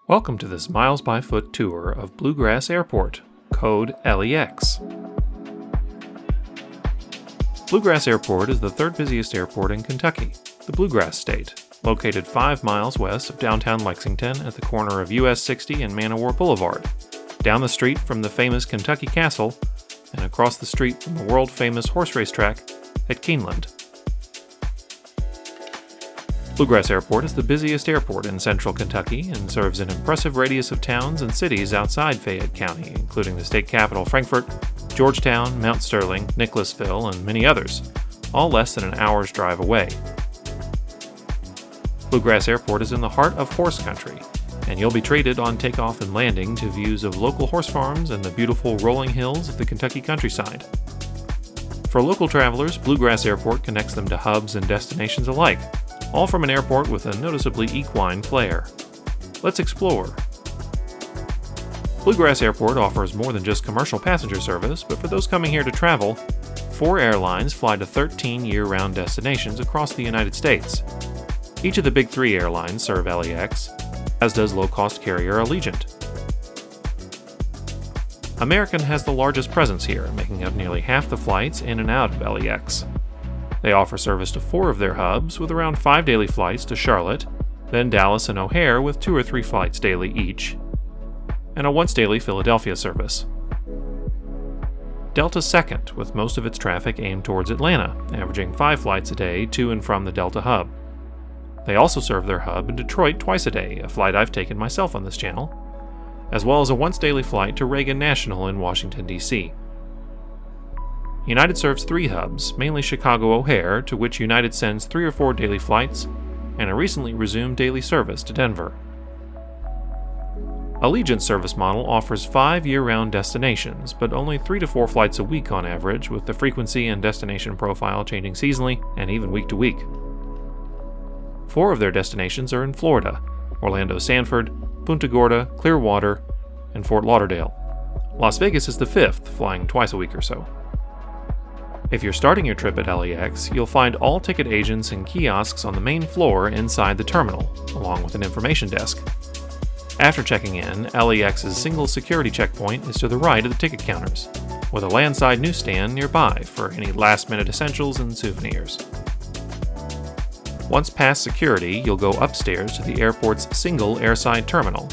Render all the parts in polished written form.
Welcome to this miles by foot tour of Bluegrass Airport, code LEX. Bluegrass Airport is the third busiest airport in Kentucky, the Bluegrass State, located 5 miles west of downtown Lexington at the corner of US 60 and Man o' War Boulevard, down the street from the famous Kentucky Castle, and across the street from the world-famous horse race track at Keeneland. Bluegrass Airport is the busiest airport in central Kentucky and serves an impressive radius of towns and cities outside Fayette County, including the state capital Frankfort, Georgetown, Mount Sterling, Nicholasville, and many others, all less than an hour's drive away. Bluegrass Airport is in the heart of horse country, and you'll be treated on takeoff and landing to views of local horse farms and the beautiful rolling hills of the Kentucky countryside. For local travelers, Bluegrass Airport connects them to hubs and destinations alike, all from an airport with a noticeably equine flair. Let's explore. Bluegrass Airport offers more than just commercial passenger service, but for those coming here to travel, 4 airlines fly to 13 year-round destinations across the United States. Each of the big 3 airlines serve LEX, as does low-cost carrier Aviation. American has the largest presence here, making up nearly half the flights in and out of LEX. They offer service to 4 of their hubs, with around 5 daily flights to Charlotte, then Dallas and O'Hare with 2 or 3 flights daily each, and a once daily Philadelphia service. Delta's second, with most of its traffic aimed towards Atlanta, averaging 5 flights a day to and from the Delta hub. They also serve their hub in Detroit twice a day, a flight I've taken myself on this channel, as well as a once daily flight to Reagan National in Washington, D.C. United serves 3 hubs, mainly Chicago O'Hare, to which United sends 3 or 4 daily flights, and a recently resumed daily service to Denver. Allegiant's service model offers 5 year-round destinations, but only 3 to 4 flights a week on average, with the frequency and destination profile changing seasonally and even week to week. 4 of their destinations are in Florida: Orlando Sanford, Punta Gorda, Clearwater, and Fort Lauderdale. Las Vegas is the 5th, flying twice a week or so. If you're starting your trip at LEX, you'll find all ticket agents and kiosks on the main floor inside the terminal, along with an information desk. After checking in, LEX's single security checkpoint is to the right of the ticket counters, with a landside newsstand nearby for any last-minute essentials and souvenirs. Once past security, you'll go upstairs to the airport's single Airside terminal.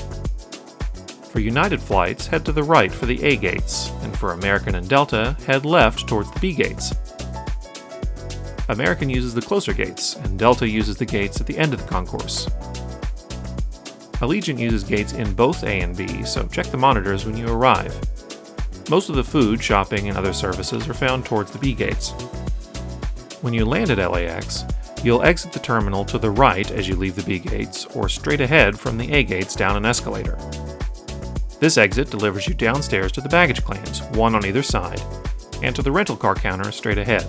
For United flights, head to the right for the A gates, and for American and Delta, head left towards the B gates. American uses the closer gates, and Delta uses the gates at the end of the concourse. Allegiant uses gates in both A and B, so check the monitors when you arrive. Most of the food, shopping, and other services are found towards the B gates. When you land at LAX, you'll exit the terminal to the right as you leave the B gates, or straight ahead from the A gates down an escalator. This exit delivers you downstairs to the baggage claims, one on either side, and to the rental car counter straight ahead.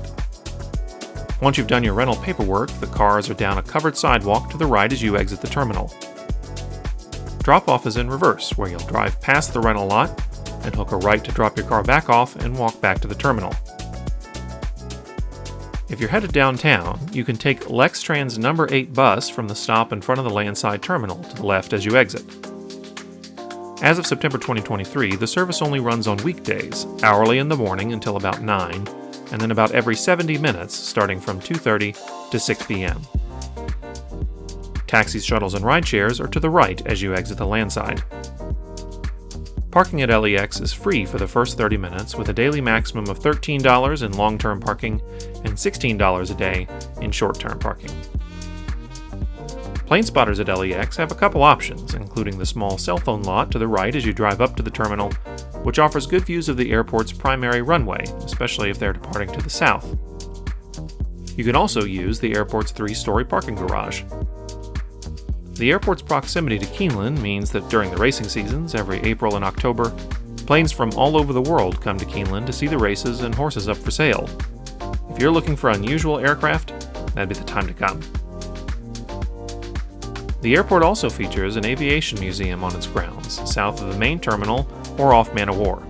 Once you've done your rental paperwork, the cars are down a covered sidewalk to the right as you exit the terminal. Drop-off is in reverse, where you'll drive past the rental lot and hook a right to drop your car back off and walk back to the terminal. If you're headed downtown, you can take LexTran's number 8 bus from the stop in front of the landside terminal to the left as you exit. As of September 2023, the service only runs on weekdays, hourly in the morning until about 9, and then about every 70 minutes starting from 2:30 to 6 p.m. Taxis, shuttles, and rideshares are to the right as you exit the landside. Parking at LEX is free for the first 30 minutes, with a daily maximum of $13 in long-term parking and $16 a day in short-term parking. Planespotters at LEX have a couple options, including the small cell phone lot to the right as you drive up to the terminal, which offers good views of the airport's primary runway, especially if they're departing to the south. You can also use the airport's 3-story parking garage. The airport's proximity to Keeneland means that during the racing seasons, every April and October, planes from all over the world come to Keeneland to see the races and horses up for sale. If you're looking for unusual aircraft, that'd be the time to come. The airport also features an aviation museum on its grounds, south of the main terminal or off Man o' War.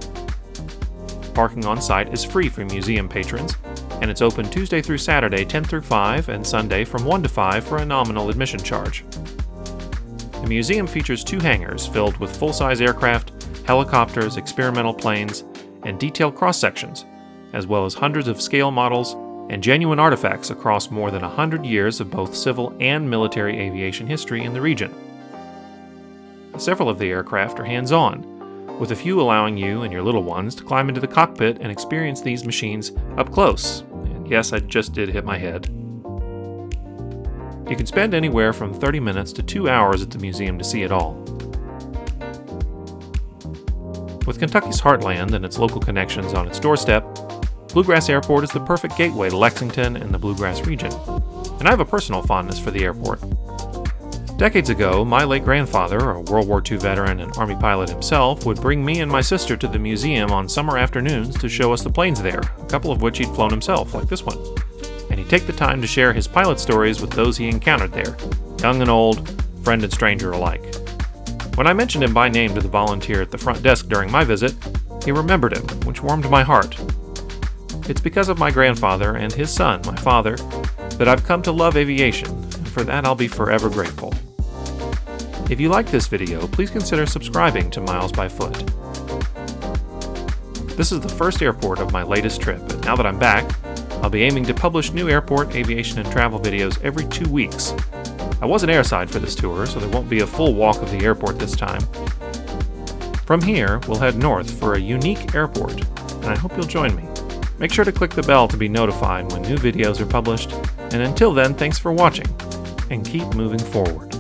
Parking on site is free for museum patrons, and it's open Tuesday through Saturday 10 through 5 and Sunday from 1 to 5 for a nominal admission charge. The museum features 2 hangars filled with full-size aircraft, helicopters, experimental planes, and detailed cross-sections, as well as hundreds of scale models and genuine artifacts across more than 100 years of both civil and military aviation history in the region. Several of the aircraft are hands-on, with a few allowing you and your little ones to climb into the cockpit and experience these machines up close. And yes, I just did hit my head. You can spend anywhere from 30 minutes to 2 hours at the museum to see it all. With Kentucky's heartland and its local connections on its doorstep, Bluegrass Airport is the perfect gateway to Lexington and the Bluegrass region, and I have a personal fondness for the airport. Decades ago, my late grandfather, a World War II veteran and Army pilot himself, would bring me and my sister to the museum on summer afternoons to show us the planes there, a couple of which he'd flown himself, like this one. And he'd take the time to share his pilot stories with those he encountered there, young and old, friend and stranger alike. When I mentioned him by name to the volunteer at the front desk during my visit, he remembered him, which warmed my heart. It's because of my grandfather and his son, my father, that I've come to love aviation, and for that I'll be forever grateful. If you like this video, please consider subscribing to Miles by Foot. This is the first airport of my latest trip, and now that I'm back, I'll be aiming to publish new airport, aviation, and travel videos every 2 weeks. I was at Airside for this tour, so there won't be a full walk of the airport this time. From here, we'll head north for a unique airport, and I hope you'll join me. Make sure to click the bell to be notified when new videos are published, and until then, thanks for watching, and keep moving forward.